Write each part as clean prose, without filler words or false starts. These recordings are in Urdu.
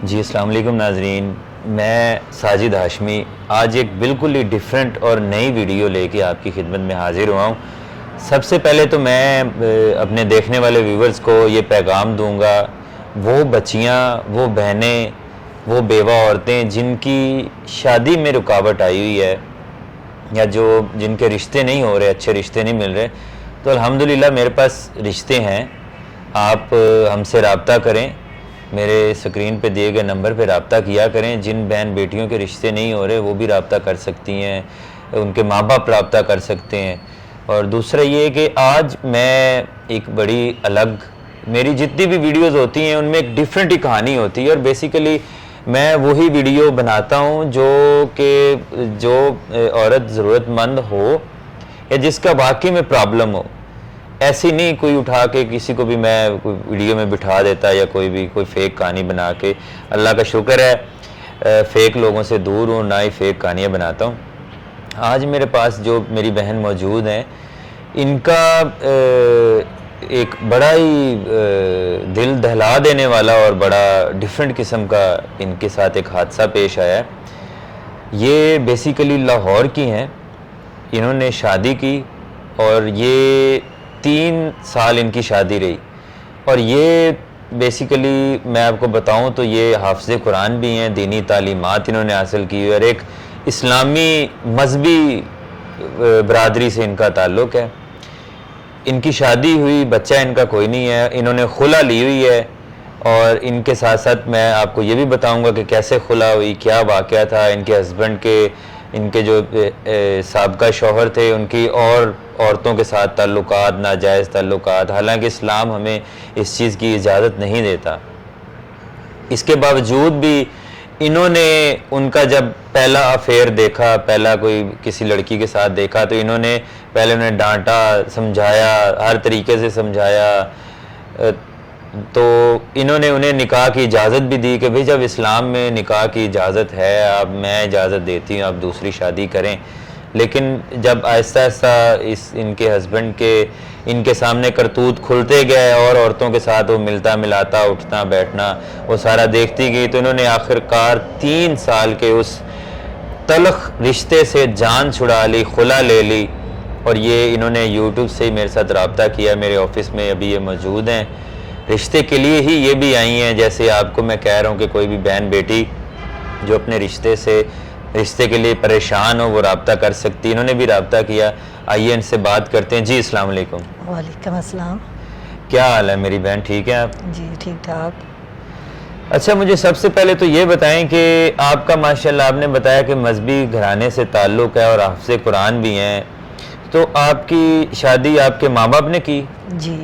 جی السلام علیکم ناظرین، میں ساجد ہاشمی آج ایک بالکل ہی ڈیفرنٹ اور نئی ویڈیو لے کے آپ کی خدمت میں حاضر ہوا ہوں۔ سب سے پہلے تو میں اپنے دیکھنے والے ویورز کو یہ پیغام دوں گا، وہ بچیاں، وہ بہنیں، وہ بیوہ عورتیں جن کی شادی میں رکاوٹ آئی ہوئی ہے یا جن کے رشتے نہیں ہو رہے، اچھے رشتے نہیں مل رہے، تو الحمدللہ میرے پاس رشتے ہیں۔ آپ ہم سے رابطہ کریں، میرے سکرین پہ دیے گئے نمبر پہ رابطہ کیا کریں۔ جن بہن بیٹیوں کے رشتے نہیں ہو رہے وہ بھی رابطہ کر سکتی ہیں، ان کے ماں باپ رابطہ کر سکتے ہیں۔ اور دوسرا یہ کہ آج میں ایک بڑی الگ، میری جتنی بھی ویڈیوز ہوتی ہیں ان میں ایک ڈیفرنٹ ہی کہانی ہوتی ہے، اور بیسیکلی میں وہی ویڈیو بناتا ہوں جو عورت ضرورت مند ہو یا جس کا واقعی میں پرابلم ہو۔ ایسی نہیں کوئی اٹھا کے کسی کو بھی میں کوئی ویڈیو میں بٹھا دیتا یا کوئی فیک کہانی بنا کے۔ اللہ کا شکر ہے فیک لوگوں سے دور ہوں، نہ ہی فیک کہانیاں بناتا ہوں۔ آج میرے پاس جو میری بہن موجود ہیں، ان کا ایک بڑا ہی دل دہلا دینے والا اور بڑا ڈیفرنٹ قسم کا ان کے ساتھ ایک حادثہ پیش آیا ہے۔ یہ بیسیکلی لاہور کی ہیں، انہوں نے شادی کی اور یہ 3 سال ان کی شادی رہی، اور یہ بیسیکلی میں آپ کو بتاؤں تو یہ حافظ قرآن بھی ہیں، دینی تعلیمات انہوں نے حاصل کی، اور ایک اسلامی مذہبی برادری سے ان کا تعلق ہے۔ ان کی شادی ہوئی، بچہ ان کا کوئی نہیں ہے، انہوں نے خلع لی ہوئی ہے، اور ان کے ساتھ ساتھ میں آپ کو یہ بھی بتاؤں گا کہ کیسے خلع ہوئی، کیا واقعہ تھا۔ ان کے ہسبینڈ کے، ان کے جو سابقہ شوہر تھے، ان کی اور عورتوں کے ساتھ تعلقات، ناجائز تعلقات، حالانکہ اسلام ہمیں اس چیز کی اجازت نہیں دیتا۔ اس کے باوجود بھی انہوں نے ان کا جب پہلا افیئر دیکھا، پہلا کوئی کسی لڑکی کے ساتھ دیکھا، تو انہوں نے پہلے انہیں ڈانٹا، سمجھایا، ہر طریقے سے سمجھایا، تو انہوں نے انہیں نکاح کی اجازت بھی دی کہ بھئی جب اسلام میں نکاح کی اجازت ہے، میں اجازت دیتی ہوں، آپ دوسری شادی کریں۔ لیکن جب آہستہ آہستہ ان کے ہسبینڈ کے ان کے سامنے کرتوت کھلتے گئے، اور عورتوں کے ساتھ وہ ملتا ملاتا، اٹھنا بیٹھنا، وہ سارا دیکھتی گئی، تو انہوں نے آخرکار 3 سال کے اس تلخ رشتے سے جان چھڑا لی، خلع لے لی۔ اور یہ انہوں نے یوٹیوب سے ہی میرے ساتھ رابطہ کیا، میرے آفس میں ابھی یہ موجود ہیں، رشتے کے لیے ہی یہ بھی آئی ہیں۔ جیسے آپ کو میں کہہ رہا ہوں کہ کوئی بھی بہن بیٹی جو اپنے رشتے کے لیے پریشان ہو وہ رابطہ کر سکتی، انہوں نے بھی رابطہ کیا۔ آئیے ان سے بات کرتے ہیں۔ جی السلام علیکم۔ وعلیکم السلام۔ کیا حال ہے میری بہن، ٹھیک ہے آپ؟ جی ٹھیک ٹھاک۔ اچھا، مجھے سب سے پہلے تو یہ بتائیں کہ آپ کا ماشاءاللہ آپ نے بتایا کہ مذہبی گھرانے سے تعلق ہے اور حافظ قرآن بھی ہیں، تو آپ کی شادی آپ کے ماں باپ نے کی؟ جی۔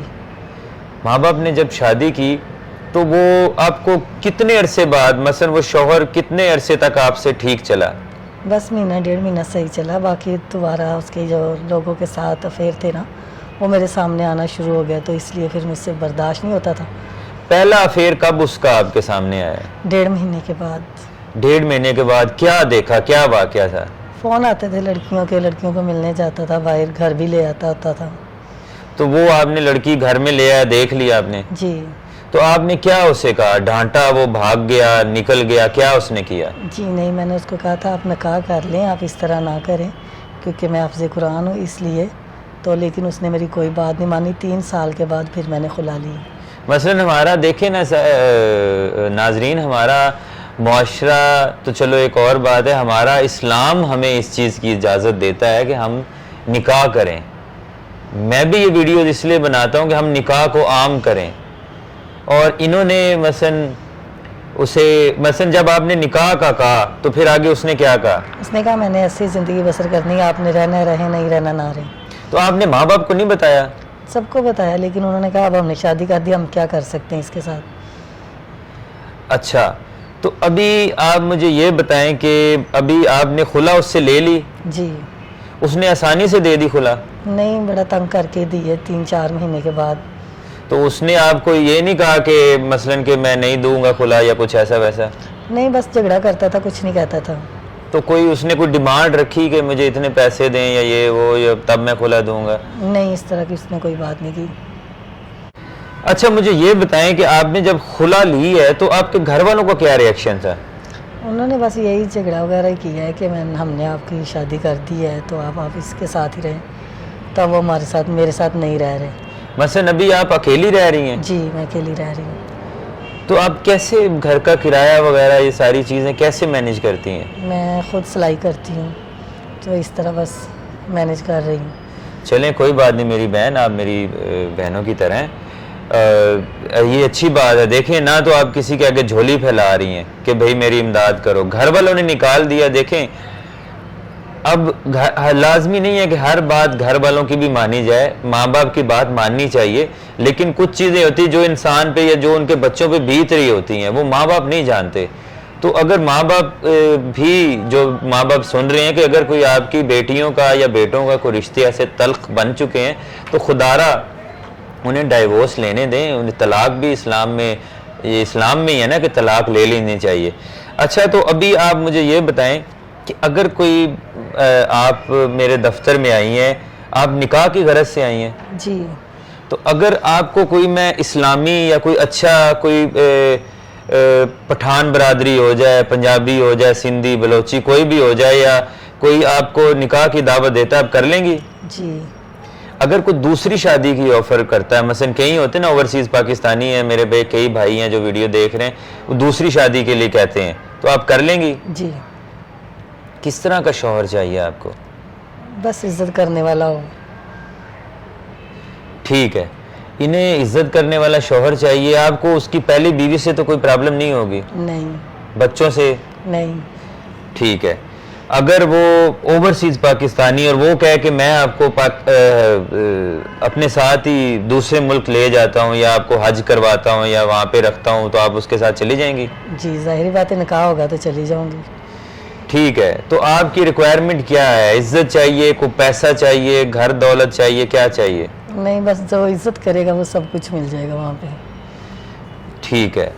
ماں باپ نے جب شادی کی تو وہ آپ کو کتنے عرصے بعد، مثلا وہ شوہر کتنے عرصے تک آپ سے ٹھیک چلا؟ بس مہینہ 1.5 مہینہ صحیح چلا، باقی دوبارہ اس کے جو لوگوں کے ساتھ افیئر تھے نا، وہ میرے سامنے آنا شروع ہو گیا، تو اس لیے پھر مجھ سے برداشت نہیں ہوتا تھا۔ پہلا افیئر کب اس کا آپ کے سامنے آیا؟ 1.5 مہینے کے بعد۔ 1.5 مہینے کے بعد کیا دیکھا، کیا واقعہ تھا؟ فون آتے تھے لڑکیوں کو ملنے جاتا تھا، باہر گھر بھی لے آتا ہوتا تھا۔ تو وہ آپ نے لڑکی گھر میں لے آیا، دیکھ لیا آپ نے؟ جی۔ تو آپ نے کیا اسے کہا؟ ڈانٹا، وہ بھاگ گیا، نکل گیا، کیا اس نے کیا؟ جی نہیں، میں نے اس کو کہا تھا آپ نکاح کر لیں، آپ اس طرح نہ کریں، کیونکہ میں حافظ قرآن ہوں اس لیے تو، لیکن اس نے میری کوئی بات نہیں مانی۔ 3 سال کے بعد پھر میں نے خلع لی۔ مثلا ہمارا دیکھیں نا ناظرین، ہمارا معاشرہ تو چلو ایک اور بات ہے، ہمارا اسلام ہمیں اس چیز کی اجازت دیتا ہے کہ ہم نکاح کریں۔ میں بھی یہ ویڈیوز اس لیے بناتا ہوں کہ ہم نکاح کو عام کریں، اور انہوں نے مثلا جب آپ نے نکاح کا کہا تو پھر آگے اس نے کیا کہا؟ اس نے کہا میں نے ایسی زندگی بسر کرنی ہے، آپ نے رہنا رہیں، نہیں رہنا نہ رہیں۔ تو آپ نے ماں باپ کو نہیں بتایا؟ سب کو بتایا، لیکن انہوں نے کہا اب ہم نے شادی کر دی، ہم کیا کر سکتے ہیں اس کے ساتھ۔ اچھا، تو ابھی آپ مجھے یہ بتائیں کہ ابھی آپ نے خلع اس سے لے لی؟ جی۔ اس نے آسانی سے دے دی خلع؟ نہیں، بڑا تنگ کر کے دی ہے 3-4 مہینے کے بعد۔ تو اس نے آپ کو یہ نہیں کہا کہ مثلا کہ میں نہیں دوں گا خلع یا کچھ ایسا ویسا؟ نہیں، بس جھگڑا کرتا تھا، کچھ نہیں کہتا تھا۔ تو کوئی اس نے کوئی ڈیمانڈ رکھی کہ مجھے اتنے پیسے دیں یا یہ وہ، یا تب میں خلع دوں گا؟ نہیں، اس طرح کی اس نے کوئی بات نہیں کی۔ اچھا مجھے یہ بتائیں کہ آپ نے جب خلا لی ہے تو آپ کے گھر والوں کا کیا ریئیکشن تھا؟ انہوں نے بس یہی جھگڑا وغیرہ کیا ہے کہ ہم نے آپ کی شادی کر دی ہے تو آپ اس کے ساتھ ہی رہیں، تب وہ میرے ساتھ نہیں رہ رہے۔ مثلا ابھی آپ اکیلی رہ رہی ہیں؟ جی میں اکیلی رہ رہی ہوں۔ تو آپ کیسے گھر کا کرایہ وغیرہ یہ ساری چیزیں کیسے مینیج کرتی ہیں؟ میں خود سلائی کرتی ہوں تو اس طرح بس مینیج کر رہی ہوں۔ چلیں کوئی بات نہیں میری بہن، آپ میری بہنوں کی طرح ہیں، یہ اچھی بات ہے۔ دیکھیں نہ تو آپ کسی کے آگے جھولی پھیلا رہی ہیں کہ بھئی میری امداد کرو، گھر والوں نے نکال دیا۔ دیکھیں اب لازمی نہیں ہے کہ ہر بات گھر والوں کی بھی مانی جائے، ماں باپ کی بات ماننی چاہیے، لیکن کچھ چیزیں ہوتی جو انسان پہ یا جو ان کے بچوں پہ بیت رہی ہوتی ہیں وہ ماں باپ نہیں جانتے۔ تو اگر ماں باپ بھی جو ماں باپ سن رہے ہیں کہ اگر کوئی آپ کی بیٹیوں کا یا بیٹوں کا کوئی رشتے ایسے تلخ بن چکے ہیں تو خدارہ انہیں ڈائیورس لینے دیں۔ انہیں طلاق بھی اسلام میں ہی ہے نا کہ طلاق لے لینی چاہیے۔ اچھا تو ابھی آپ مجھے یہ بتائیں کہ اگر کوئی آپ میرے دفتر میں آئی ہیں، آپ نکاح کی غرض سے آئی ہیں جی، تو اگر آپ کو کوئی میں اسلامی یا کوئی اچھا کوئی پٹھان برادری ہو جائے، پنجابی ہو جائے، سندھی بلوچی کوئی بھی ہو جائے، یا کوئی آپ کو نکاح کی دعوت دیتا ہے آپ کر لیں گی؟ جی اگر کوئی دوسری شادی کی آفر کرتا ہے، مثلا کئی ہوتے ہیں نا اوورسیز پاکستانی ہیں میرے بھائی، کئی بھائی ہیں جو ویڈیو دیکھ رہے ہیں وہ دوسری شادی کے لیے کہتے ہیں، تو آپ کر لیں گی؟ جی کس طرح کا شوہر چاہیے آپ کو؟ بس عزت کرنے والا ہو۔ ٹھیک ہے، انہیں عزت کرنے والا شوہر چاہیے آپ کو۔ اس کی پہلی بیوی سے تو کوئی پرابلم نہیں ہوگی؟ نہیں بچوں سے؟ نہیں۔ ٹھیک ہے، اگر وہ اوورسیز پاکستانی اور وہ کہے کہ میں آپ کو اپنے ساتھ ہی دوسرے ملک لے جاتا ہوں یا آپ کو حج کرواتا ہوں یا وہاں پہ رکھتا ہوں تو آپ اس کے ساتھ چلی جائیں گی؟ جی ظاہری بات ہے، نکاح ہوگا تو چلی جاؤں گی۔ ٹھیک ہے، تو آپ کی ریکوائرمنٹ کیا ہے؟ عزت چاہیے، کوئی پیسہ چاہیے، گھر دولت چاہیے، کیا چاہیے؟ نہیں بس جو عزت کرے گا وہ سب کچھ مل جائے گا وہاں پہ۔ ٹھیک ہے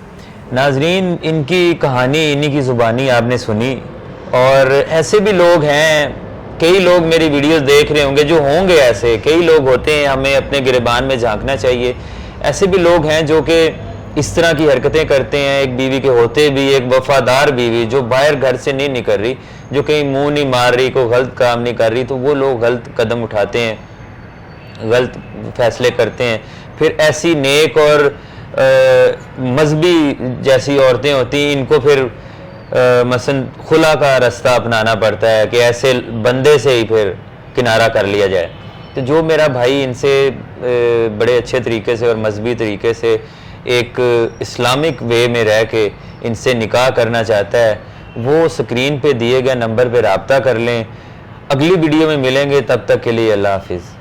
ناظرین، ان کی کہانی انہی کی زبانی آپ نے سنی، اور ایسے بھی لوگ ہیں، کئی لوگ میری ویڈیوز دیکھ رہے ہوں گے جو ہوں گے ایسے، کئی لوگ ہوتے ہیں، ہمیں اپنے گریبان میں جھانکنا چاہیے۔ ایسے بھی لوگ ہیں جو کہ اس طرح کی حرکتیں کرتے ہیں، ایک بیوی کے ہوتے بھی، ایک وفادار بیوی جو باہر گھر سے نہیں نکل رہی، جو کہیں منہ نہیں مار رہی، کوئی غلط کام نہیں کر رہی، تو وہ لوگ غلط قدم اٹھاتے ہیں، غلط فیصلے کرتے ہیں۔ پھر ایسی نیک اور مذہبی جیسی عورتیں ہوتی ہیں، ان کو پھر مثلا خلا کا راستہ اپنانا پڑتا ہے کہ ایسے بندے سے ہی پھر کنارہ کر لیا جائے۔ تو جو میرا بھائی ان سے بڑے اچھے طریقے سے اور مذہبی طریقے سے ایک اسلامک وے میں رہ کے ان سے نکاح کرنا چاہتا ہے، وہ سکرین پہ دیے گئے نمبر پہ رابطہ کر لیں۔ اگلی ویڈیو میں ملیں گے، تب تک کے لیے اللہ حافظ۔